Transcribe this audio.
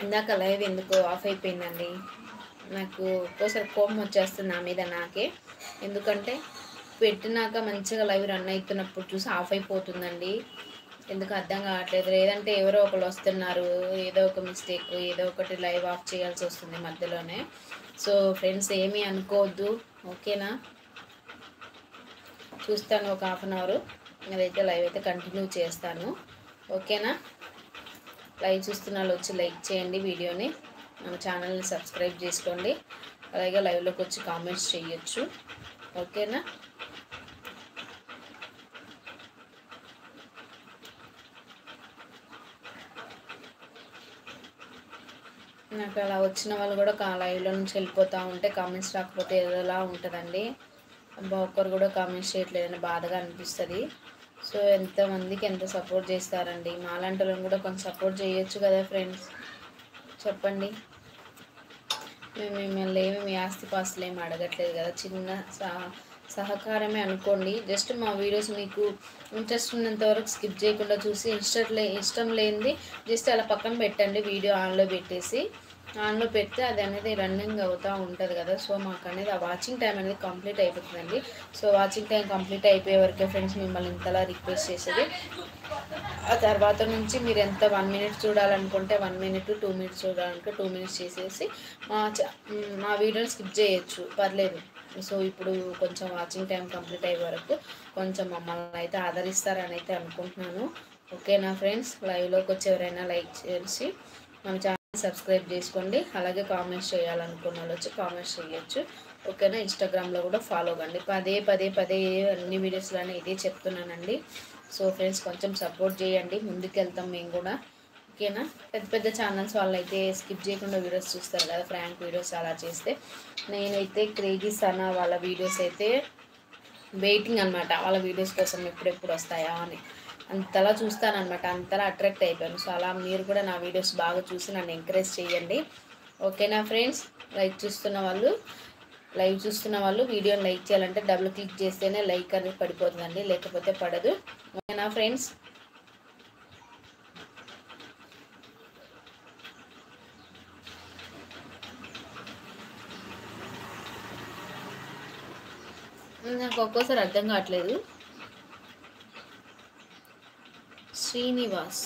ఇందాక లైవ్ ఎందుకు ఆఫ్ అయిపోయిందండి. నాకు ఒక్కోసారి కోపం వచ్చేస్తుంది నా మీద నాకే. ఎందుకంటే పెట్టినాక మంచిగా లైవ్ రన్ అవుతున్నప్పుడు చూసి ఆఫ్ అయిపోతుందండి. ఎందుకు అర్థం కావట్లేదు. లేదంటే ఎవరో ఒకరు వస్తున్నారు, ఏదో ఒక మిస్టేక్, ఏదో ఒకటి లైవ్ ఆఫ్ చేయాల్సి వస్తుంది మధ్యలోనే. సో ఫ్రెండ్స్ ఏమీ అనుకోవద్దు, ఓకేనా. చూస్తాను ఒక హాఫ్ అన్ అవర్, అదైతే లైవ్ అయితే కంటిన్యూ చేస్తాను, ఓకేనా. లైవ్ చూస్తున్న వాళ్ళు వచ్చి లైక్ చేయండి వీడియోని, మన ఛానల్ని సబ్స్క్రైబ్ చేసుకోండి. అలాగే లైవ్లోకి వచ్చి కామెంట్స్ చేయొచ్చు, ఓకేనా. నాకు అలా వచ్చిన వాళ్ళు కూడా లైవ్లో నుంచి వెళ్ళిపోతూ ఉంటే కామెంట్స్ రాకపోతే ఏదోలా ఉంటుందండి. అబ్బా ఒక్కరు కూడా కామెంట్స్ చేయట్లేదని బాధగా అనిపిస్తుంది. సో ఎంతమందికి ఎంత సపోర్ట్ చేస్తారండి. మాలాంటి వాళ్ళని కూడా కొంచెం సపోర్ట్ చేయొచ్చు కదా ఫ్రెండ్స్, చెప్పండి. మేము మిమ్మల్ని ఏమి మీ ఆస్తిపాస్తులు ఏమి అడగట్లేదు కదా, చిన్న సహకారమే అనుకోండి. జస్ట్ మా వీడియోస్ మీకు ఇంట్రెస్ట్ ఉన్నంత వరకు స్కిప్ చేయకుండా చూసి ఇష్టం లేనిది జస్ట్ అలా పక్కన పెట్టండి. వీడియో ఆన్లో పెట్టేసి, ఆన్లో పెడితే అది అనేది రన్నింగ్ అవుతూ ఉంటుంది కదా. సో మాకు అనేది ఆ వాచింగ్ టైం అనేది కంప్లీట్ అయిపోతుందండి. సో వాచింగ్ టైం కంప్లీట్ అయిపోయే వరకే ఫ్రెండ్స్ మిమ్మల్ని ఇంతలా రిక్వెస్ట్ చేసేది. ఆ తర్వాత నుంచి మీరు ఎంత 1 మినిట్ చూడాలనుకుంటే 1 మినిట్, 2 మినిట్స్ చూడాలనుకుంటే 2 మినిట్స్ చేసేసి మా వీడియోని స్కిప్ చేయొచ్చు, పర్లేదు. సో ఇప్పుడు కొంచెం వాచింగ్ టైం కంప్లీట్ అయ్యే వరకు కొంచెం మమ్మల్ని అయితే ఆదరిస్తారని అయితే అనుకుంటున్నాను, ఓకేనా ఫ్రెండ్స్. లైవ్లోకి వచ్చి ఎవరైనా లైక్ చేసి మన ఛానల్ సబ్స్క్రైబ్ చేసుకోండి. అలాగే కామెంట్స్ చేయాలనుకున్న వాళ్ళు వచ్చి కామెంట్స్ చేయొచ్చు, ఓకేనా. ఇన్స్టాగ్రామ్లో కూడా ఫాలో కండి. పదే అన్ని వీడియోస్లోనే ఇదే చెప్తున్నానండి. సో ఫ్రెండ్స్ కొంచెం సపోర్ట్ చేయండి, ముందుకెళ్తాం మేము కూడా, ఓకేనా. పెద్ద ఛానల్స్ వాళ్ళు అయితే స్కిప్ చేయకుండా వీడియోస్ చూస్తారు కదా, ఫ్రాంక్ వీడియోస్ అలా చేస్తే. నేనైతే క్రేజీ సనా వాళ్ళ వీడియోస్ అయితే వెయిటింగ్ అనమాట, వాళ్ళ వీడియోస్ కోసం ఎప్పుడెప్పుడు వస్తాయా అని అంతలా చూస్తానమాట, అంతలా అట్రాక్ట్ అయిపోయాను. సో అలా మీరు కూడా నా వీడియోస్ బాగా చూసి నన్ను ఎంకరేజ్ చేయండి, ఓకేనా ఫ్రెండ్స్. లైవ్ చూస్తున్న వాళ్ళు వీడియోని లైక్ చేయాలంటే డబుల్ క్లిక్ చేస్తేనే లైక్ అనేది పడిపోతుందండి, లేకపోతే పడదు, ఓకేనా ఫ్రెండ్స్. నాకు ఒక్కోసారి అర్థం కావట్లేదు. శ్రీనివాస్